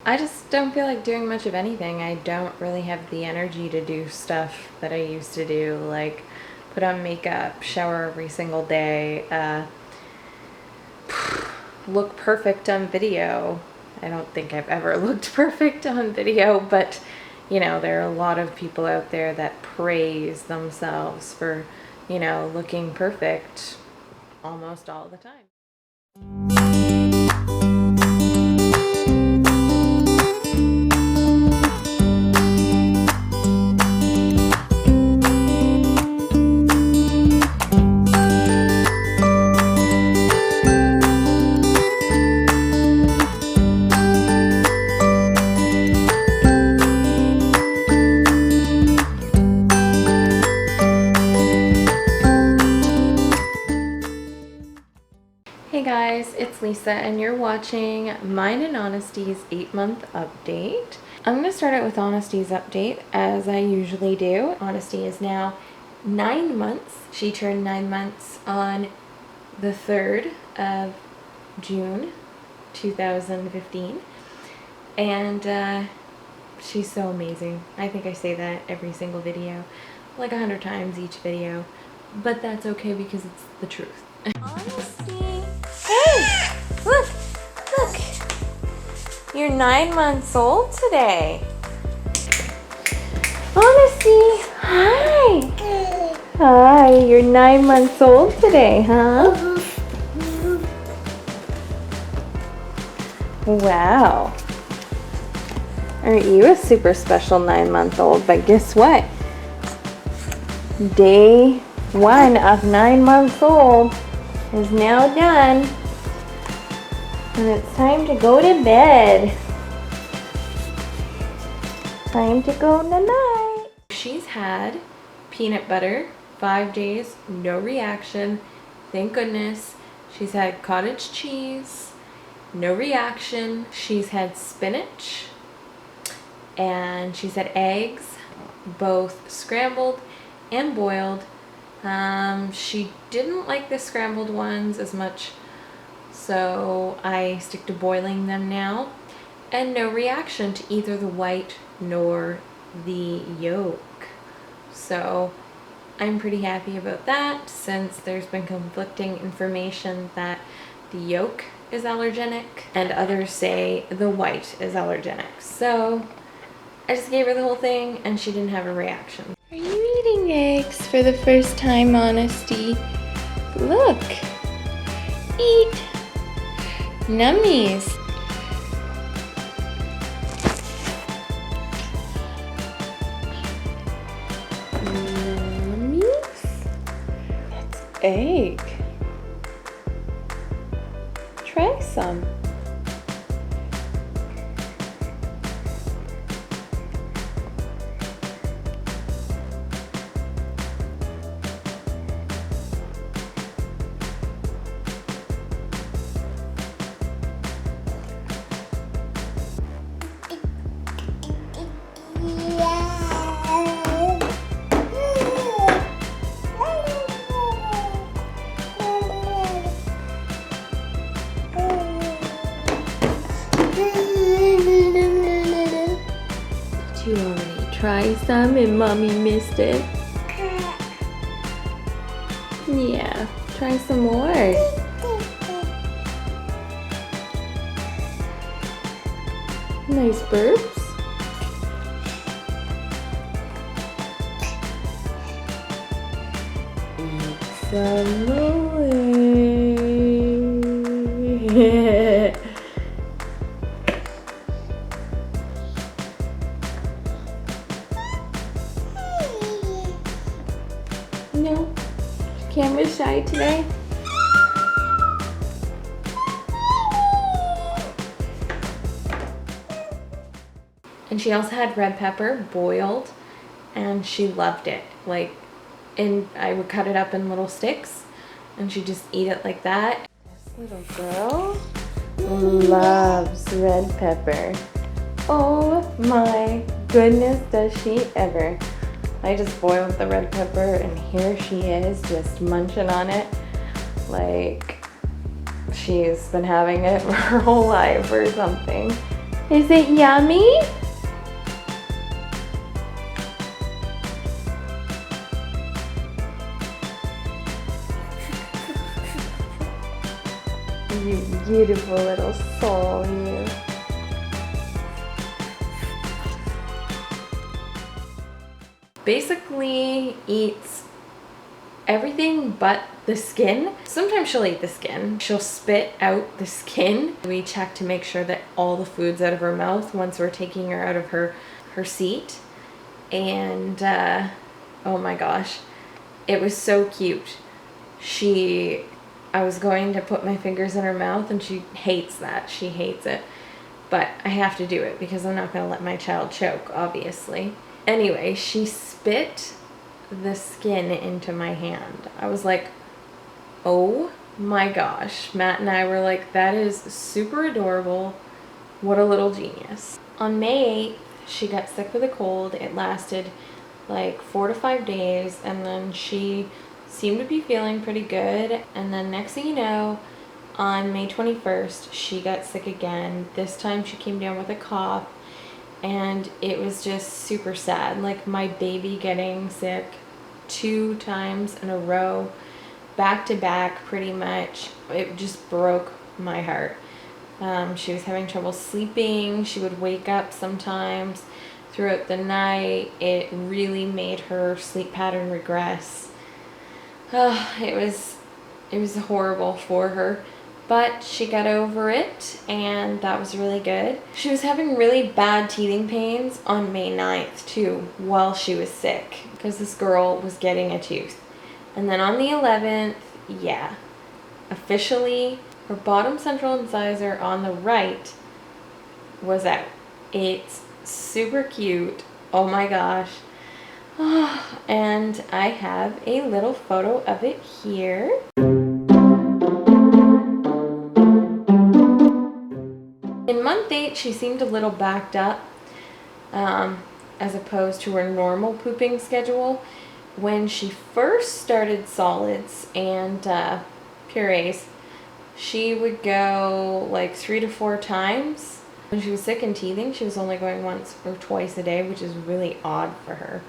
I just don't feel like doing much of anything. I don't really have the energy to do stuff that I used to do, like put on makeup, shower every single day, look perfect on video. I don't think I've ever looked perfect on video, but you know, there are a lot of people out there that praise themselves for, you know, looking perfect almost all the time. Hey guys, it's Lisa and you're watching Mine and Honesty's 8-month update. I'm going to start out with Honesty's update as I usually do. Honesty is now 9 months. She turned 9 months on the 3rd of June 2015 and she's so amazing. I think I say that every single video, like 100 times each video, but that's okay because it's the truth. Honesty! Hey! Look! Look! You're 9 months old today. Honesty! Hi! Hi, you're 9 months old today, huh? Wow. Aren't you a super special 9-month-old? But guess what? Day 1 of 9 months old is now done. And it's time to go to bed. Time to go night. She's had peanut butter 5 days, no reaction. Thank goodness. She's had cottage cheese, no reaction. She's had spinach and she's had eggs, both scrambled and boiled. She didn't like the scrambled ones as much, so I stick to boiling them now, and no reaction to either the white nor the yolk. So I'm pretty happy about that, since there's been conflicting information that the yolk is allergenic and others say the white is allergenic. So I just gave her the whole thing and she didn't have a reaction. Are you eating eggs for the first time, Honesty? Look. Eat. Nummies. Nummies? That's egg. Try some. You already tried some and mommy missed it? Yeah, try some more. Nice burps. Eat some more. No, camera shy today. And she also had red pepper boiled and she loved it. Like, and I would cut it up in little sticks and she'd just eat it like that. This little girl loves red pepper. Oh my goodness, does she ever. I just boiled the red pepper and here she is just munching on it like she's been having it her whole life or something. Is it yummy? You beautiful little soul, you. Basically eats everything but the skin. Sometimes she'll eat the skin. She'll spit out the skin. We check to make sure that all the food's out of her mouth once we're taking her out of her seat. And oh my gosh, it was so cute. I was going to put my fingers in her mouth and she hates that. She hates it. But I have to do it because I'm not going to let my child choke, obviously. Anyway, she spit the skin into my hand. I was like, oh my gosh. Matt and I were like, that is super adorable. What a little genius. On May 8th, she got sick with a cold. It lasted like 4 to 5 days, and then she seemed to be feeling pretty good. And then next thing you know, on May 21st, she got sick again. This time she came down with a cough, and it was just super sad. Like, my baby getting sick 2 times in a row, back to back pretty much. It just broke my heart. She was having trouble sleeping. She would wake up sometimes throughout the night. It really made her sleep pattern regress. It was horrible for her, but she got over it, and that was really good. She was having really bad teething pains on May 9th too, while she was sick, because this girl was getting a tooth. And then on the 11th, yeah, officially her bottom central incisor on the right was out. It's super cute. Oh my gosh. And I have a little photo of it here. In month 8, she seemed a little backed up, as opposed to her normal pooping schedule. When she first started solids and purees, she would go like 3 to 4 times. When she was sick and teething, she was only going once or twice a day, which is really odd for her.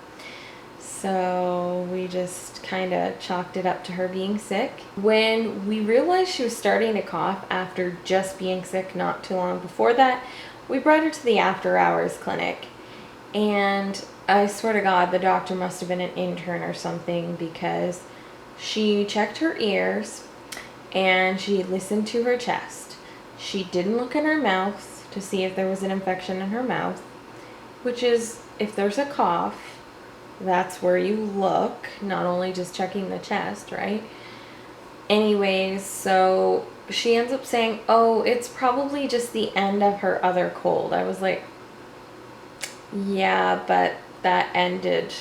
So we just kind of chalked it up to her being sick. When we realized she was starting to cough after just being sick not too long before that, we brought her to the after hours clinic. And I swear to God, the doctor must have been an intern or something, because she checked her ears and she listened to her chest. She didn't look in her mouth to see if there was an infection in her mouth, which is, if there's a cough, that's where you look, not only just checking the chest, right? Anyways, so she ends up saying, oh, it's probably just the end of her other cold. I was like, yeah, but that ended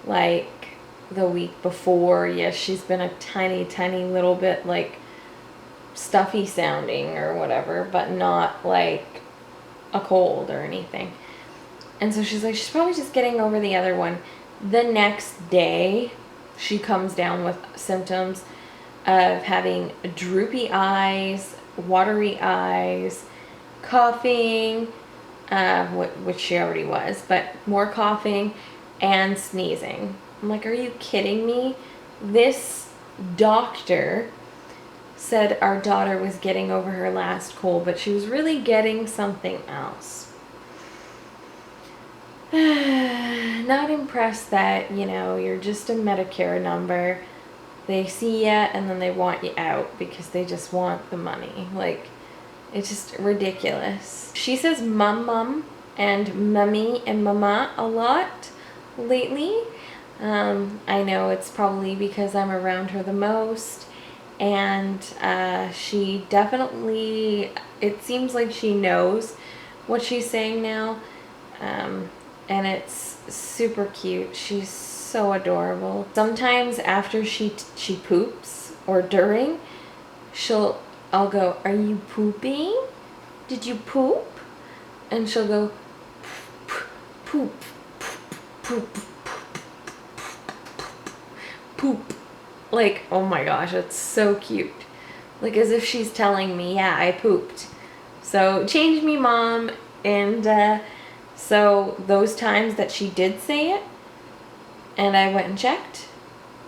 like the week before. Yes, she's been a tiny little bit like stuffy sounding or whatever, but not like a cold or anything. And so she's like, she's probably just getting over the other one. The next day, she comes down with symptoms of having droopy eyes, watery eyes, coughing, which she already was, but more coughing and sneezing. I'm like, are you kidding me? This doctor said our daughter was getting over her last cold, but she was really getting something else. Not impressed that, you know, you're just a Medicare number. They see you and then they want you out because they just want the money. Like, it's just ridiculous. She says mum and mummy and mama a lot lately. I know it's probably because I'm around her the most, and she definitely, it seems like she knows what she's saying now. And it's super cute. She's so adorable. Sometimes after she poops or during, I'll go, are you pooping? Did you poop? And she'll go, poop, poop, poop. Like, oh my gosh, it's so cute. Like as if she's telling me, yeah, I pooped. So change me, Mom. And so those times that she did say it and I went and checked,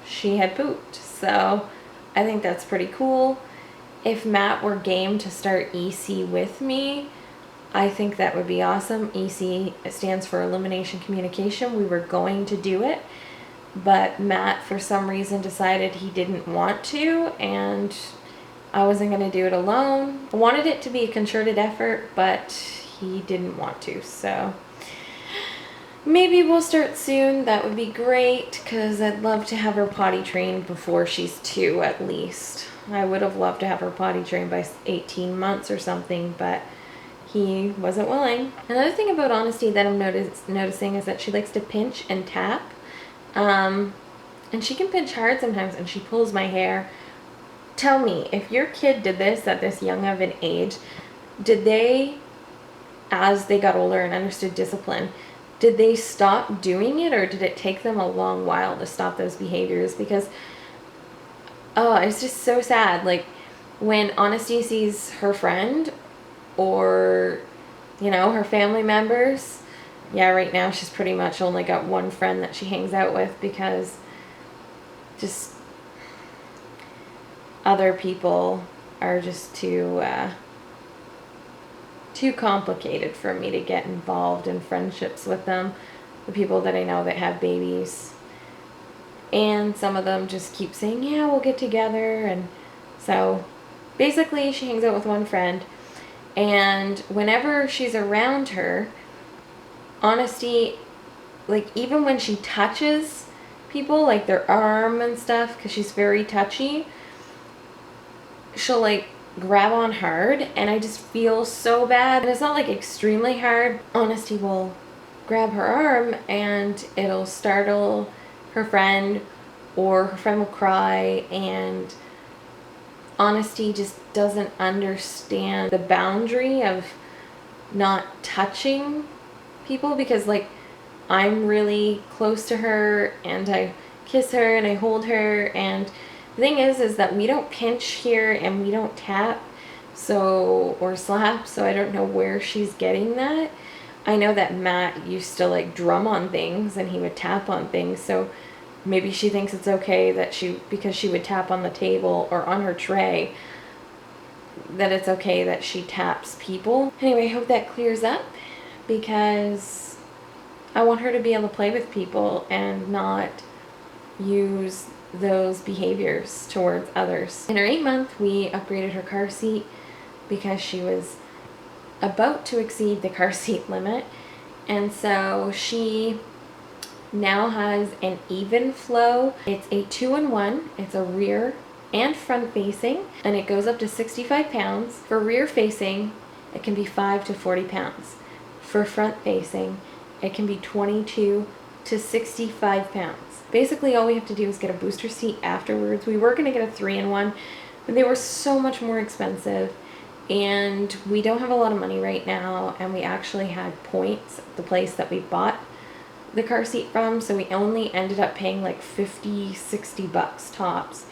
she had pooped. So I think that's pretty cool. If Matt were game to start EC with me, I think that would be awesome. EC stands for Elimination Communication. We were going to do it, but Matt for some reason decided he didn't want to, and I wasn't going to do it alone. I wanted it to be a concerted effort, but he didn't want to. So maybe we'll start soon. That would be great, because I'd love to have her potty trained before she's 2 at least. I would have loved to have her potty trained by 18 months or something, but he wasn't willing. Another thing about Honesty that I'm noticing is that she likes to pinch and tap. And she can pinch hard sometimes, and she pulls my hair. Tell me, if your kid did this at this young of an age, did they, as they got older and understood discipline, did they stop doing it, or did it take them a long while to stop those behaviors? Because, oh, it's just so sad. Like, when Honesty sees her friend or, you know, her family members, yeah, right now she's pretty much only got one friend that she hangs out with, because just other people are just too complicated for me to get involved in friendships with them. The people that I know that have babies, and some of them just keep saying, yeah, we'll get together. And so basically she hangs out with one friend, and whenever she's around her, Honesty, like, even when she touches people, like their arm and stuff, because she's very touchy, she'll like grab on hard, and I just feel so bad. And it's not like extremely hard. Honesty will grab her arm and it'll startle her friend, or her friend will cry, and Honesty just doesn't understand the boundary of not touching people, because like, I'm really close to her and I kiss her and I hold her, and the thing is that we don't pinch here and we don't tap, so, or slap, so I don't know where she's getting that. I know that Matt used to like drum on things and he would tap on things, so maybe she thinks it's okay that because she would tap on the table or on her tray, that it's okay that she taps people. Anyway, I hope that clears up, because I want her to be able to play with people and not use those behaviors towards others. In her 8th month, we upgraded her car seat because she was about to exceed the car seat limit, and so she now has an even flow. It's a 2-in-1. It's a rear and front facing, and it goes up to 65 pounds. For rear facing, it can be 5 to 40 pounds. For front facing, it can be 22 to 65 pounds. Basically, all we have to do is get a booster seat afterwards. We were going to get a 3-in-1, but they were so much more expensive, and we don't have a lot of money right now, and we actually had points at the place that we bought the car seat from, so we only ended up paying like $50-$60 tops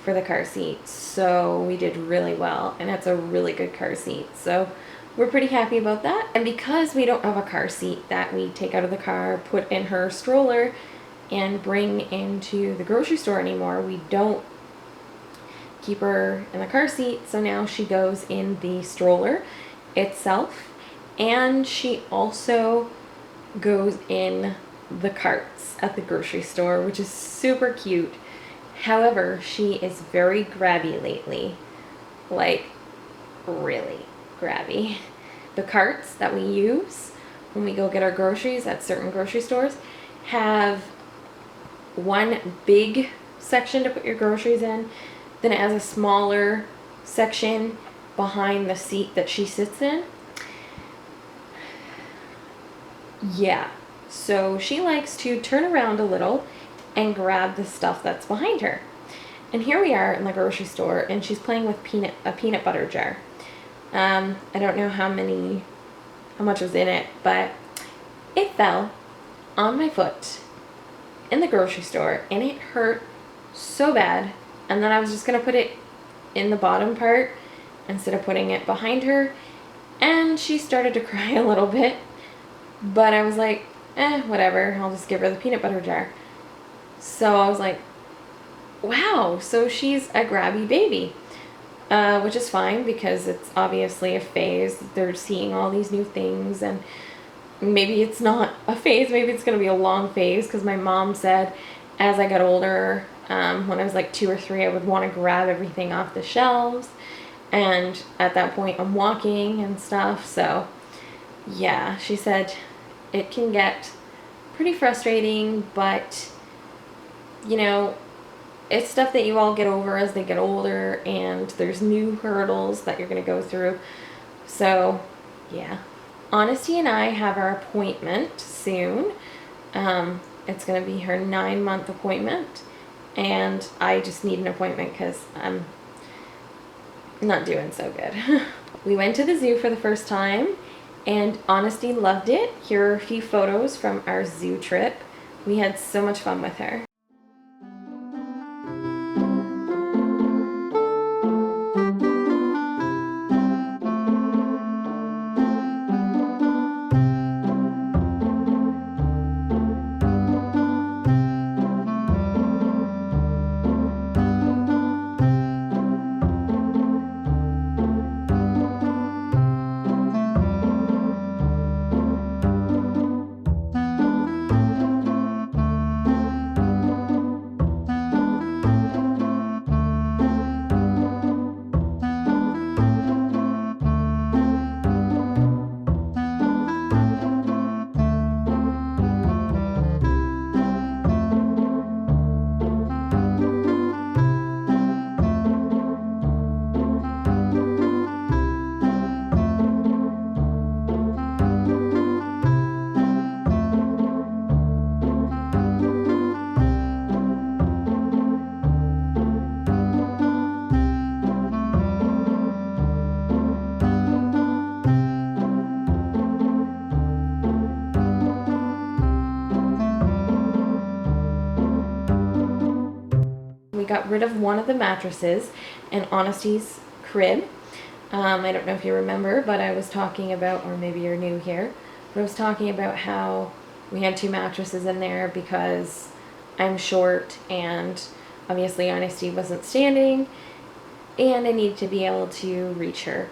for the car seat. So we did really well, and it's a really good car seat, so we're pretty happy about that. And because we don't have a car seat that we take out of the car, put in her stroller, and bring into the grocery store anymore, we don't keep her in the car seat, so now she goes in the stroller itself, and she also goes in the carts at the grocery store, which is super cute. However, she is very grabby lately, like really grabby. The carts that we use when we go get our groceries at certain grocery stores have one big section to put your groceries in, then it has a smaller section behind the seat that she sits in. Yeah, so she likes to turn around a little and grab the stuff that's behind her. And here we are in the grocery store, and she's playing with a peanut butter jar. I don't know how much was in it, but it fell on my foot in the grocery store, and it hurt so bad. And then I was just gonna put it in the bottom part instead of putting it behind her, And she started to cry a little bit, but I was like, whatever, I'll just give her the peanut butter jar. So I was like, wow, so she's a grabby baby. Which is fine because it's obviously a phase. They're seeing all these new things, and maybe it's not a phase, maybe it's going to be a long phase, because my mom said as I got older, when I was like 2 or 3, I would want to grab everything off the shelves, and at that point I'm walking and stuff. So yeah, she said it can get pretty frustrating, but you know, it's stuff that you all get over as they get older, and there's new hurdles that you're going to go through. So yeah, Honesty and I have our appointment soon. It's going to be her 9-month appointment, and I just need an appointment because I'm not doing so good. We went to the zoo for the first time, and Honesty loved it. Here are a few photos from our zoo trip. We had so much fun with her. We got rid of one of the mattresses in Honesty's crib. I don't know if you remember, but I was talking about, or maybe you're new here, but I was talking about how we had 2 mattresses in there because I'm short, and obviously Honesty wasn't standing, and I needed to be able to reach her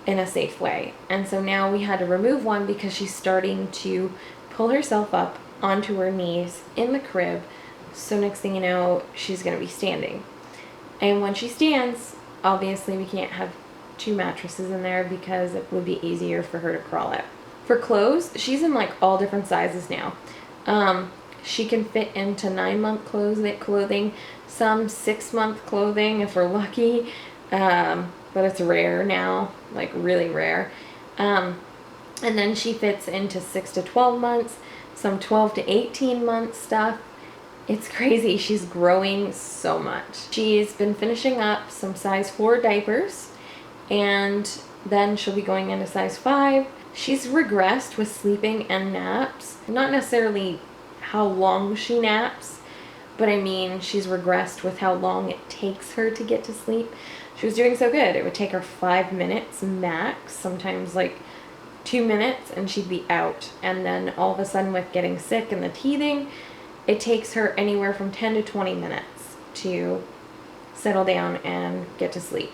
in a safe way. And so now we had to remove one because she's starting to pull herself up onto her knees in the crib. So next thing you know, she's going to be standing. And when she stands, obviously we can't have 2 mattresses in there because it would be easier for her to crawl out. For clothes, she's in like all different sizes now. She can fit into 9-month clothing, some 6-month clothing if we're lucky, but it's rare now, like really rare. And then she fits into 6 to 12 months, some 12 to 18 month stuff. It's crazy. She's growing so much. She's been finishing up some size 4 diapers, and then she'll be going into size 5. She's regressed with sleeping and naps. Not necessarily how long she naps, but I mean she's regressed with how long it takes her to get to sleep. She was doing so good. It would take her 5 minutes max, sometimes like 2 minutes, and she'd be out. And then all of a sudden, with getting sick and the teething, it takes her anywhere from 10 to 20 minutes to settle down and get to sleep.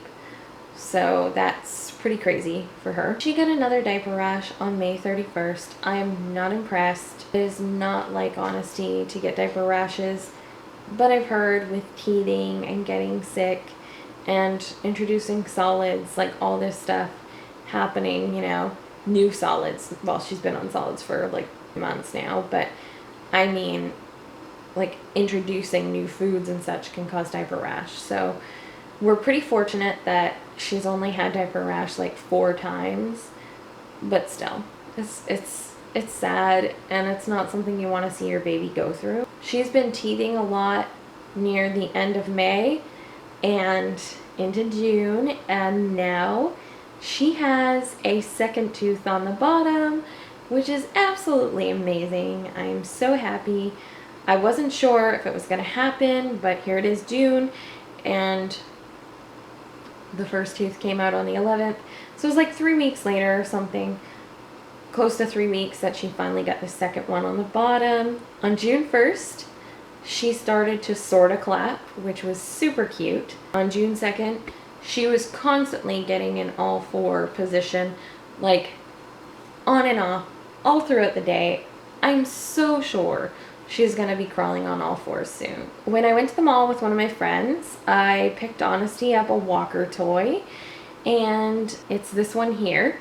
So that's pretty crazy for her. She got another diaper rash on May 31st. I am not impressed. It is not like Honesty to get diaper rashes, but I've heard with teething and getting sick and introducing solids, like all this stuff happening, you know, new solids. Well, she's been on solids for like months now, but I mean, like introducing new foods and such can cause diaper rash. So we're pretty fortunate that she's only had diaper rash like 4 times, but still, it's sad, and it's not something you want to see your baby go through. She's been teething a lot near the end of May and into June, and now she has a second tooth on the bottom, which is absolutely amazing. I am so happy. I wasn't sure if it was going to happen, but here it is, June, and the first tooth came out on the 11th, So it was like 3 weeks later or something, close to 3 weeks, that she finally got the second one on the bottom. On June 1st, she started to sort of clap, which was super cute. On June 2nd, she was constantly getting in all four position, like on and off, all throughout the day. I'm so sure she's gonna be crawling on all fours soon. When I went to the mall with one of my friends, I picked Honesty up a walker toy, and it's this one here.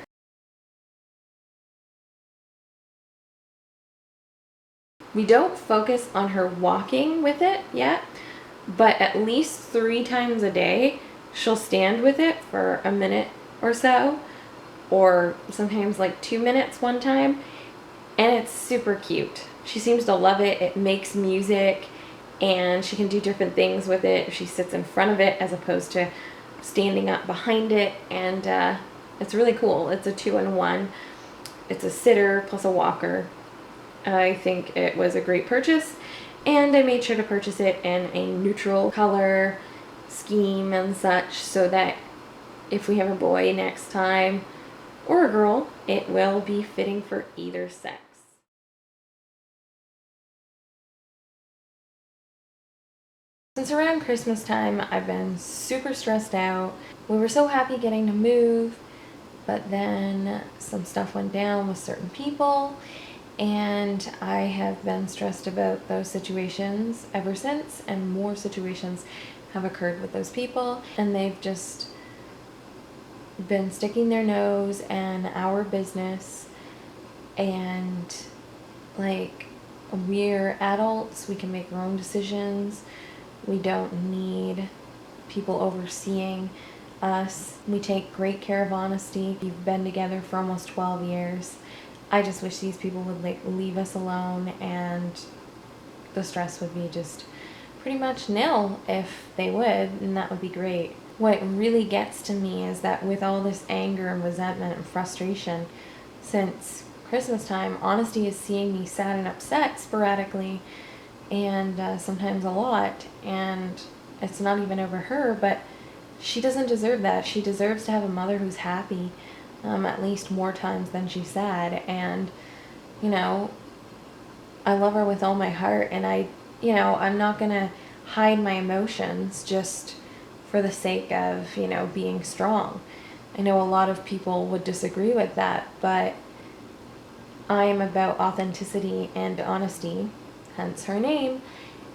We don't focus on her walking with it yet, but at least 3 times a day, she'll stand with it for a minute or so, or sometimes like 2 minutes one time, and it's super cute. She seems to love it. It makes music, and she can do different things with it if she sits in front of it as opposed to standing up behind it, and it's really cool. It's a 2-in-1. It's a sitter plus a walker. I think it was a great purchase, and I made sure to purchase it in a neutral color scheme and such, so that if we have a boy next time, or a girl, it will be fitting for either sex. Since around Christmas time, I've been super stressed out. We were so happy getting to move, but then some stuff went down with certain people, and I have been stressed about those situations ever since, and more situations have occurred with those people, and they've just been sticking their nose in our business. And like, we're adults, we can make our own decisions. We don't need people overseeing us. We take great care of Honesty. We've been together for almost 12 years. I just wish these people would like leave us alone, and the stress would be just pretty much nil if they would, and that would be great. What really gets to me is that with all this anger and resentment and frustration since Christmas time, Honesty is seeing me sad and upset sporadically, and sometimes a lot, and it's not even over her, but she doesn't deserve that. She deserves to have a mother who's happy, at least more times than she's sad. And you know, I love her with all my heart, and I'm not gonna hide my emotions just for the sake of being strong. I know a lot of people would disagree with that, but I am about authenticity and honesty, hence her name,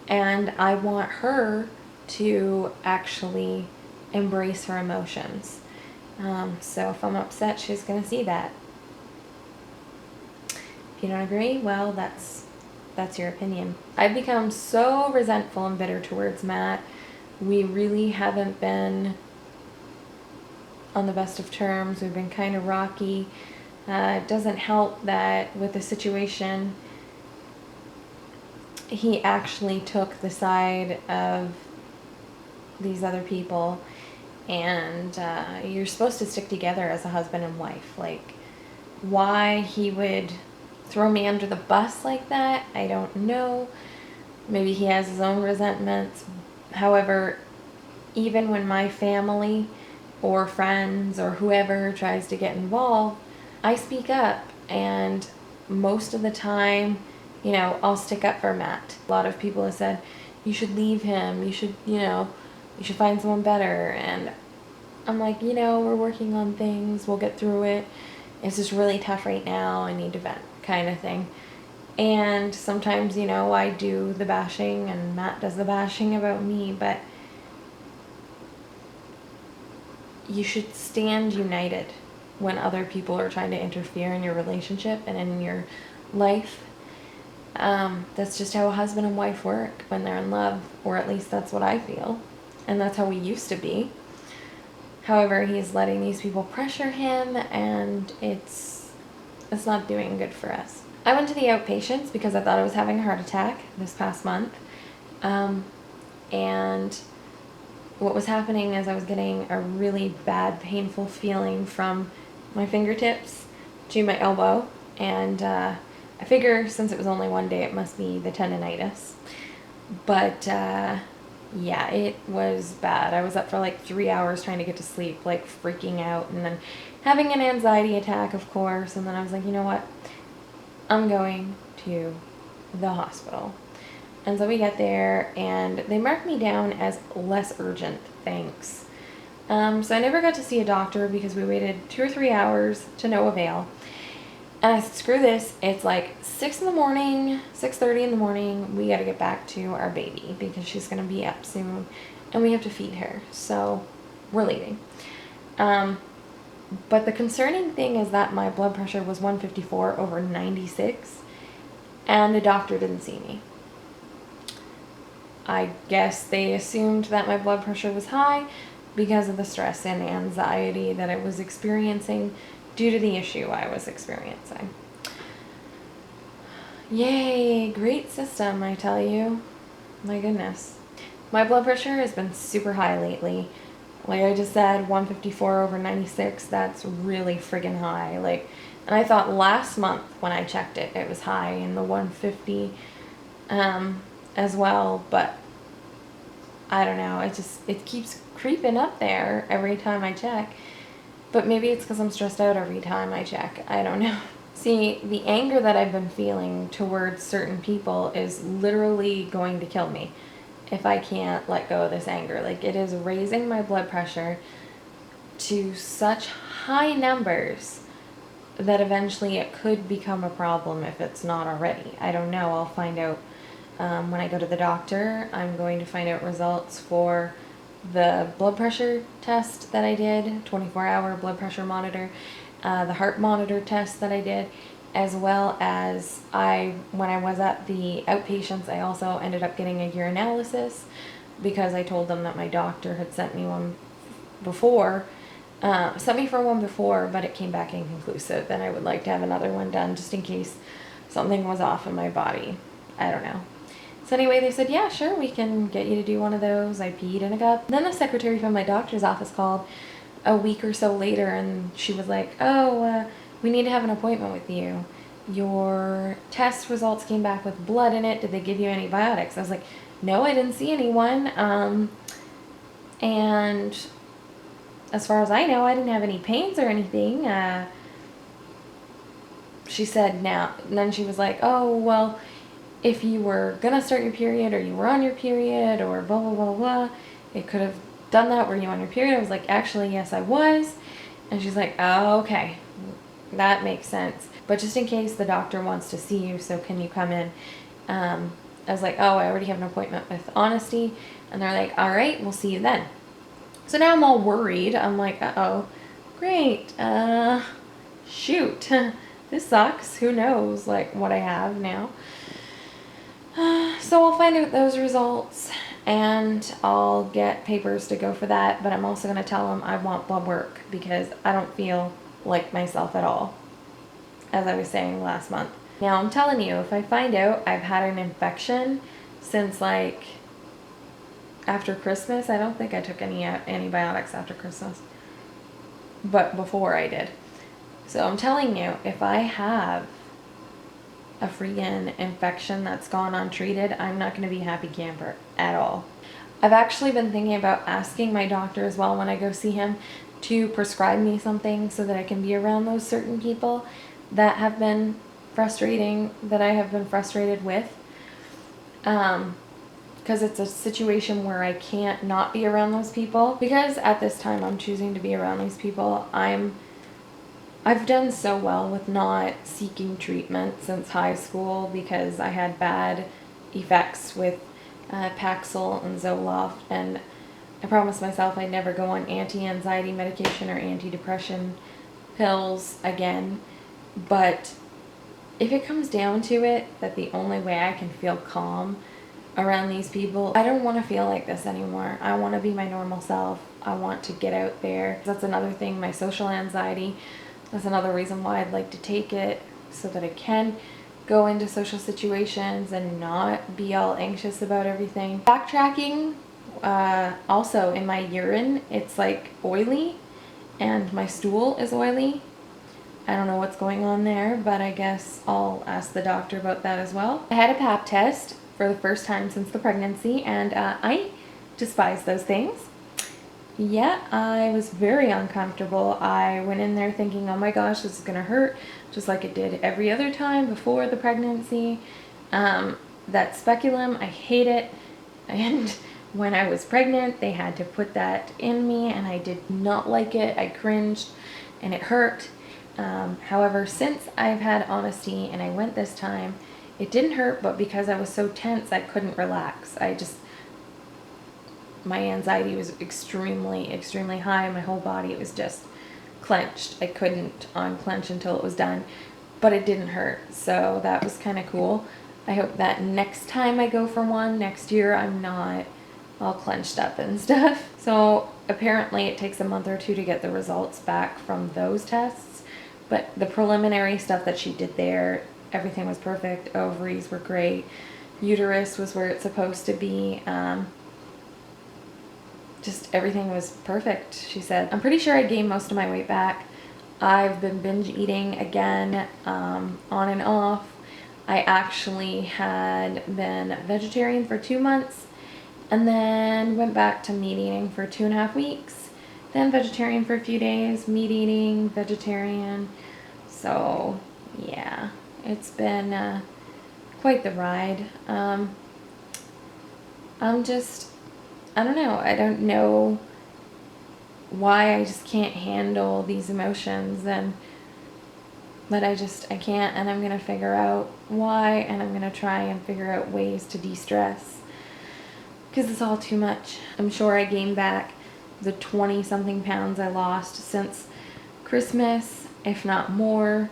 and I want her to actually embrace her emotions. So if I'm upset, she's gonna see that. If you don't agree, well, that's your opinion. I've become so resentful and bitter towards Matt. We really haven't been on the best of terms. We've been kind of rocky. It doesn't help that with the situation, he actually took the side of these other people, and you're supposed to stick together as a husband and wife. Like, why he would throw me under the bus like that, I don't know. Maybe he has his own resentments. However, even when my family or friends or whoever tries to get involved, I speak up, and most of the time, I'll stick up for Matt. A lot of people have said, you should leave him, you should find someone better, and I'm like, we're working on things, we'll get through it. It's just really tough right now, I need to vent, kind of thing. And sometimes, I do the bashing and Matt does the bashing about me, but you should stand united when other people are trying to interfere in your relationship and in your life. That's just how a husband and wife work when they're in love, or at least that's what I feel, and that's how we used to be. However, he's letting these people pressure him, and it's not doing good for us. I went to the outpatients because I thought I was having a heart attack this past month, and what was happening is I was getting a really bad, painful feeling from my fingertips to my elbow, and I figure since it was only one day, it must be the tendonitis. But Yeah, it was bad. I was up for like 3 hours trying to get to sleep, like freaking out, and then having an anxiety attack, of course. And then I was like, you know what? I'm going to the hospital. And so we get there, and they marked me down as less urgent, thanks. So I never got to see a doctor because we waited 2 or 3 hours to no avail. And I said, screw this. It's like 6 in the morning, 6:30 in the morning. We got to get back to our baby because she's going to be up soon and we have to feed her. So we're leaving. But the concerning thing is that my blood pressure was 154/96 and the doctor didn't see me. I guess they assumed that my blood pressure was high because of the stress and anxiety that I was experiencing due to the issue I was experiencing. Yay, great system, I tell you. My goodness. My blood pressure has been super high lately. Like I just said, 154/96, that's really friggin' high. Like, and I thought last month when I checked it, it was high in the 150 as well, but I don't know, it keeps creeping up there every time I check. But maybe it's because I'm stressed out every time I check. I don't know. See, the anger that I've been feeling towards certain people is literally going to kill me if I can't let go of this anger. Like, it is raising my blood pressure to such high numbers that eventually it could become a problem if it's not already. I don't know. I'll find out when I go to the doctor. I'm going to find out results for the blood pressure test that I did, 24-hour blood pressure monitor, the heart monitor test that I did, as well as when I was at the outpatients, I also ended up getting a urinalysis because I told them that my doctor had sent me one before, sent me for one before, but it came back inconclusive, and I would like to have another one done just in case something was off in my body. I don't know. So anyway, they said, yeah, sure, we can get you to do one of those. I peed in a cup. Then the secretary from my doctor's office called a week or so later, and she was like, oh, we need to have an appointment with you. Your test results came back with blood in it. Did they give you antibiotics? I was like, no, I didn't see anyone. And as far as I know, I didn't have any pains or anything. She said, now, and then she was like, oh, well, if you were gonna start your period or you were on your period or blah, blah, blah, blah, it could have done that. Were you on your period? I was like, actually, yes, I was. And she's like, oh, okay, that makes sense. But just in case the doctor wants to see you, so can you come in? I was like, oh, I already have an appointment with Honesty. And they're like, all right, we'll see you then. So now I'm all worried. I'm like, uh-oh, great. Shoot, this sucks. Who knows, like, what I have now. So I'll find out those results and I'll get papers to go for that, but I'm also going to tell them I want blood work because I don't feel like myself at all, as I was saying last month. Now I'm telling you, if I find out I've had an infection since like after Christmas, I don't think I took any antibiotics after Christmas, but before I did. So I'm telling you, if I have a freaking infection that's gone untreated, I'm not going to be a happy camper at all. I've actually been thinking about asking my doctor as well when I go see him to prescribe me something so that I can be around those certain people that have been frustrating, that I have been frustrated with. Because it's a situation where I can't not be around those people. Because at this time I'm choosing to be around these people, I've done so well with not seeking treatment since high school because I had bad effects with Paxil and Zoloft, and I promised myself I'd never go on anti-anxiety medication or antidepressant pills again. But if it comes down to it, that the only way I can feel calm around these people, I don't want to feel like this anymore. I want to be my normal self. I want to get out there. That's another thing, my social anxiety. That's another reason why I'd like to take it, so that I can go into social situations and not be all anxious about everything. Backtracking, also in my urine, it's like oily, and my stool is oily. I don't know what's going on there, but I guess I'll ask the doctor about that as well. I had a pap test for the first time since the pregnancy, and I despise those things. Yeah, I was very uncomfortable. I went in there thinking, oh my gosh, this is gonna hurt, just like it did every other time before the pregnancy. That speculum, I hate it. And when I was pregnant, they had to put that in me, and I did not like it. I cringed, and it hurt. However, since I've had Honesty and I went this time, it didn't hurt, but because I was so tense, I couldn't relax. My anxiety was extremely, extremely high. My whole body was just clenched. I couldn't unclench until it was done, but it didn't hurt. So that was kind of cool. I hope that next time I go for one next year, I'm not all clenched up and stuff. So apparently it takes a month or two to get the results back from those tests, but the preliminary stuff that she did there, everything was perfect. Ovaries were great. Uterus was where it's supposed to be. Just everything was perfect, she said. I'm pretty sure I gained most of my weight back. I've been binge eating again, on and off. I actually had been vegetarian for 2 months and then went back to meat eating for 2.5 weeks. Then vegetarian for a few days, meat eating, vegetarian. So yeah, it's been quite the ride. I don't know. I don't know why I just can't handle these emotions, but I can't, and I'm going to figure out why, and I'm going to try and figure out ways to de-stress, because it's all too much. I'm sure I gained back the 20-something pounds I lost since Christmas, if not more.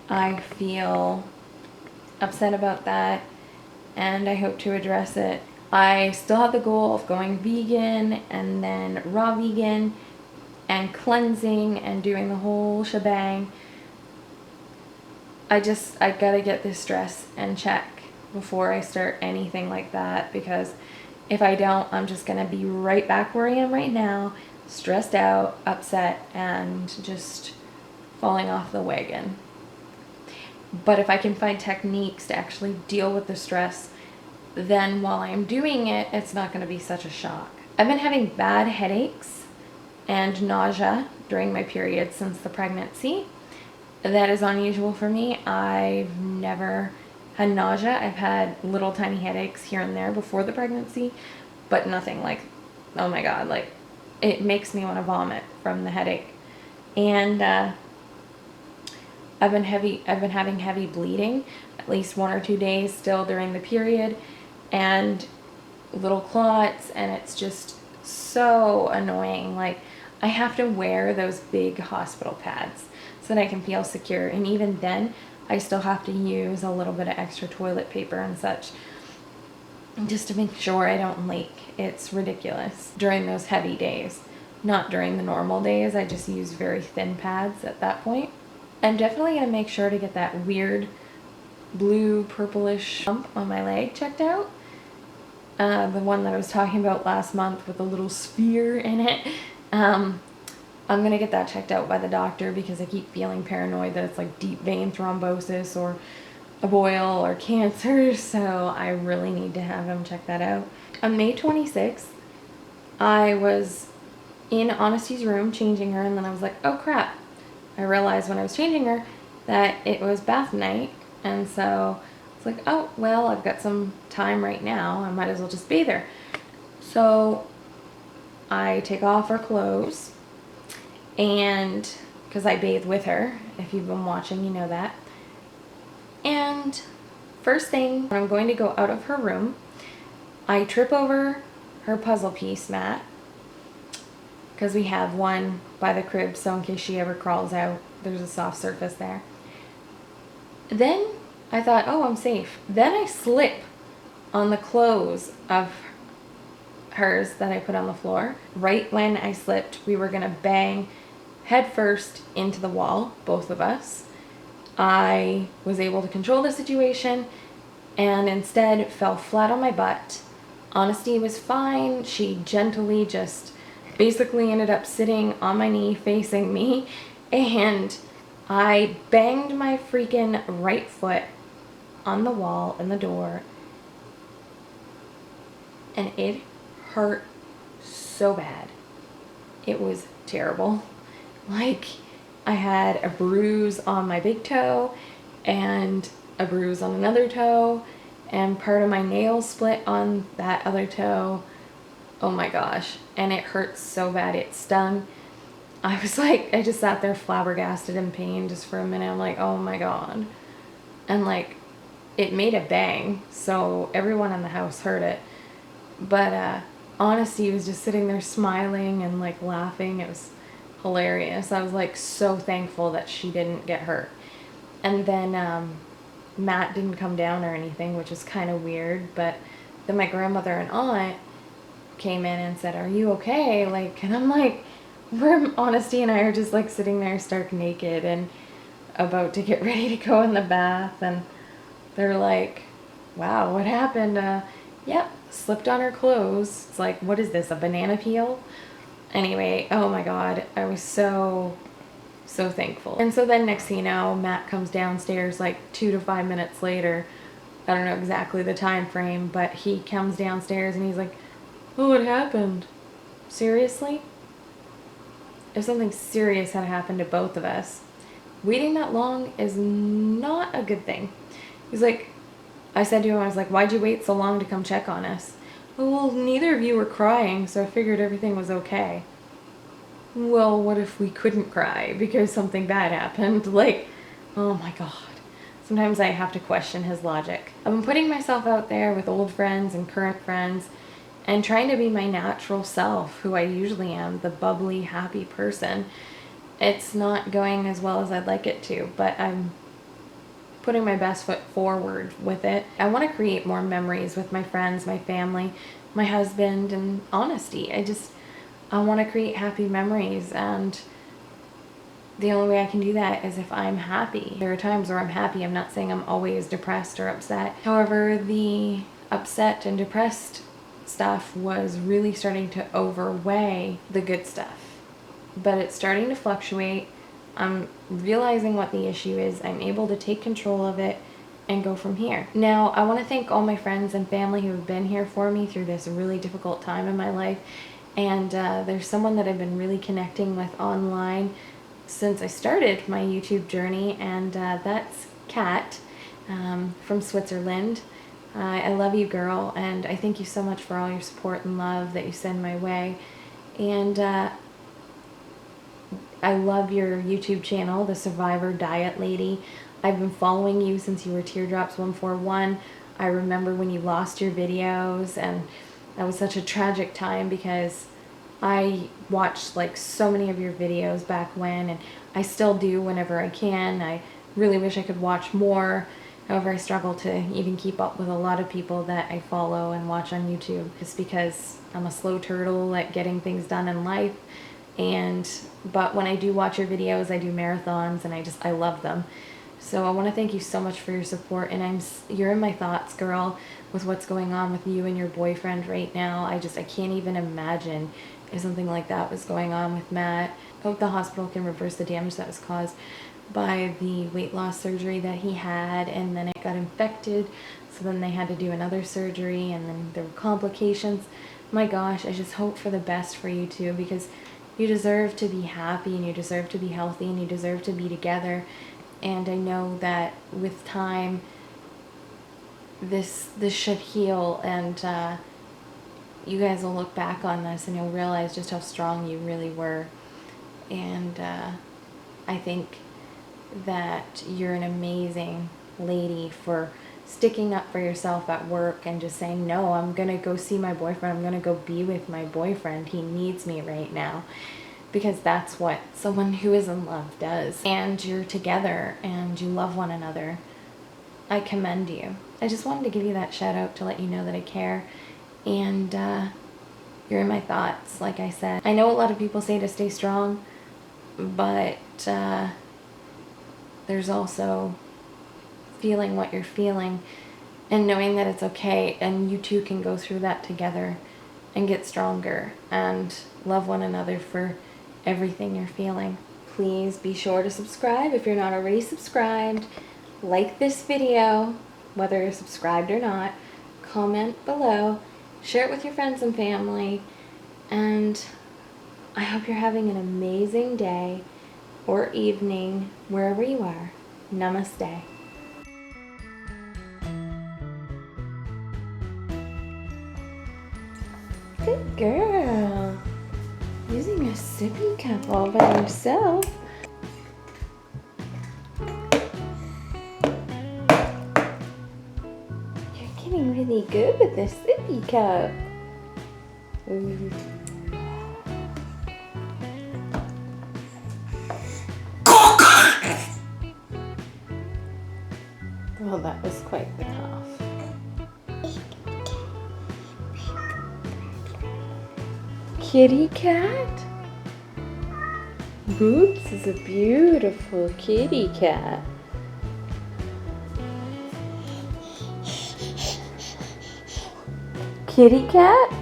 I feel upset about that, and I hope to address it. I still have the goal of going vegan and then raw vegan and cleansing and doing the whole shebang. I gotta get this stress in check before I start anything like that, because if I don't, I'm just gonna be right back where I am right now, stressed out, upset, and just falling off the wagon. But if I can find techniques to actually deal with the stress, then while I'm doing it, it's not going to be such a shock. I've been having bad headaches and nausea during my period since the pregnancy. That is unusual for me. I've never had nausea. I've had little tiny headaches here and there before the pregnancy, but nothing like, oh my God, like it makes me want to vomit from the headache. And I've been having heavy bleeding at least 1 or 2 days still during the period, and little clots, and it's just so annoying. Like, I have to wear those big hospital pads so that I can feel secure, and even then I still have to use a little bit of extra toilet paper and such just to make sure I don't leak. It's ridiculous during those heavy days. Not during the normal days. I just use very thin pads at that point. I'm definitely going to make sure to get that weird blue purplish bump on my leg checked out. The one that I was talking about last month with a little sphere in it. I'm going to get that checked out by the doctor because I keep feeling paranoid that it's like deep vein thrombosis or a boil or cancer, so I really need to have him check that out. On May 26th, I was in Honesty's room changing her, and then I was like, oh crap. I realized when I was changing her that it was bath night, and so it's like, oh, well, I've got some time right now. I might as well just bathe her. So I take off her clothes, and because I bathe with her, if you've been watching, you know that. And first thing, when I'm going to go out of her room, I trip over her puzzle piece mat, because we have one by the crib, so in case she ever crawls out, there's a soft surface there. Then I thought, oh, I'm safe. Then I slip on the clothes of hers that I put on the floor. Right when I slipped, we were going to bang head first into the wall, both of us. I was able to control the situation and instead fell flat on my butt. Honesty was fine. She gently just basically ended up sitting on my knee facing me, and I banged my freaking right foot on the wall and the door, and it hurt so bad. It was terrible. Like, I had a bruise on my big toe and a bruise on another toe, and part of my nail split on that other toe. Oh my gosh. And it hurt so bad. It stung. I was like, I just sat there flabbergasted in pain just for a minute. I'm like, oh my God. And like, it made a bang, so everyone in the house heard it. But Honesty was just sitting there smiling and like laughing. It was hilarious. I was like so thankful that she didn't get hurt. And then Matt didn't come down or anything, which is kind of weird. But then my grandmother and aunt came in and said, "Are you okay?" Like, and I'm like, Honesty and I are just like sitting there stark naked and about to get ready to go in the bath, and they're like, "Wow, what happened?" Yep, slipped on her clothes. It's like, what is this, a banana peel? Anyway, oh my God, I was so thankful. And so then next thing you know, Matt comes downstairs like 2 to 5 minutes later. I don't know exactly the time frame, but he comes downstairs and he's like, "Oh, what happened? Seriously?" If something serious had happened to both of us, waiting that long is not a good thing. He's like, I said to him, I was like, "Why'd you wait so long to come check on us?" "Oh, well, neither of you were crying, so I figured everything was okay." Well, what if we couldn't cry because something bad happened? Like, oh my God. Sometimes I have to question his logic. I've been putting myself out there with old friends and current friends and trying to be my natural self, who I usually am, the bubbly, happy person. It's not going as well as I'd like it to, but I'm putting my best foot forward with it. I want to create more memories with my friends, my family, my husband, and Honesty. I want to create happy memories, and the only way I can do that is if I'm happy. There are times where I'm happy. I'm not saying I'm always depressed or upset. However, the upset and depressed stuff was really starting to outweigh the good stuff. But it's starting to fluctuate. I'm realizing what the issue is. I'm able to take control of it and go from here. Now, I want to thank all my friends and family who have been here for me through this really difficult time in my life. And there's someone that I've been really connecting with online since I started my YouTube journey, and that's Kat from Switzerland. I love you, girl, and I thank you so much for all your support and love that you send my way. And I love your YouTube channel, The Survivor Diet Lady. I've been following you since you were Teardrops 141. I remember when you lost your videos, and that was such a tragic time because I watched like so many of your videos back when, and I still do whenever I can. I really wish I could watch more. However, I struggle to even keep up with a lot of people that I follow and watch on YouTube, just because I'm a slow turtle at getting things done in life. But when I do watch your videos, I do marathons, and I love them. So I want to thank you so much for your support, and you're in my thoughts, girl, with what's going on with you and your boyfriend right now. I can't even imagine if something like that was going on with Matt. I hope the hospital can reverse the damage that was caused by the weight loss surgery that he had, and then it got infected, so then they had to do another surgery, and then there were complications. My gosh, I just hope for the best for you two, because you deserve to be happy, and you deserve to be healthy, and you deserve to be together. And I know that with time, this should heal, and you guys will look back on this and you'll realize just how strong you really were. And I think that you're an amazing lady for sticking up for yourself at work and just saying, "No, I'm gonna go see my boyfriend. I'm gonna go be with my boyfriend. He needs me right now." Because that's what someone who is in love does. And you're together and you love one another. I commend you. I just wanted to give you that shout out to let you know that I care. And you're in my thoughts, like I said. I know a lot of people say to stay strong, but there's also feeling what you're feeling and knowing that it's okay, and you two can go through that together and get stronger and love one another for everything you're feeling. Please be sure to subscribe if you're not already subscribed. Like this video, whether you're subscribed or not. Comment below. Share it with your friends and family. And I hope you're having an amazing day or evening, wherever you are. Namaste. Good girl. Using a sippy cup all by yourself. You're getting really good with this sippy cup. Ooh. Well, that was quite the cough. Kitty cat? Boots is a beautiful kitty cat. Kitty cat?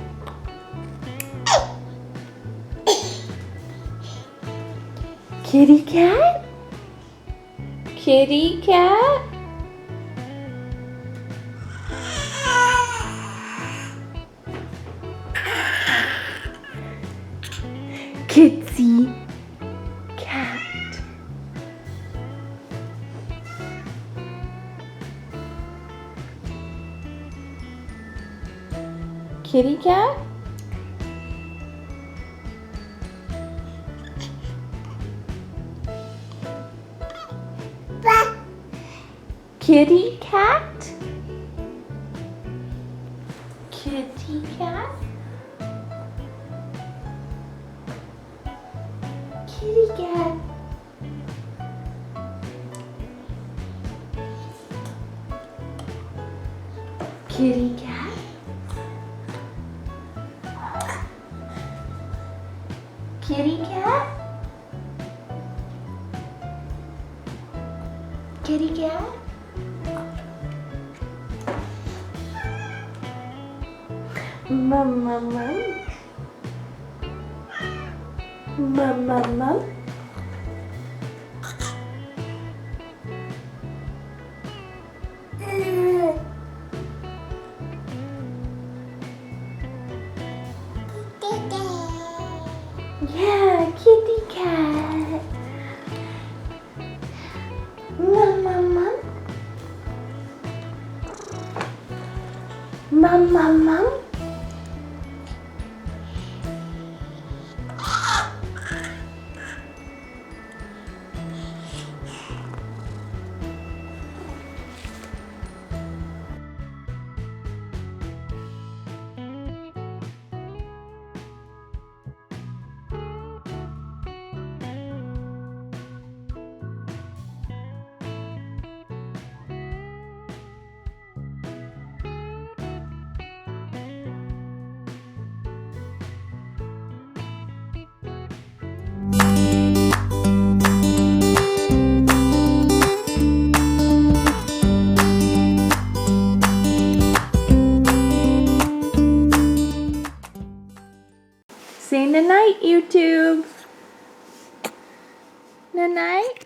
Kitty cat? Kitty cat? Kitsy cat. Kitty cat? Kitty cat? Kitty cat? Kitty cat. Kitty cat. Kitty cat. Kitty cat. Mum, mum, mum. Mum, mum, mum. Yeah, kitty cat. Mum, mum, mum. Mum, mum, mum. Say night, YouTube. Night.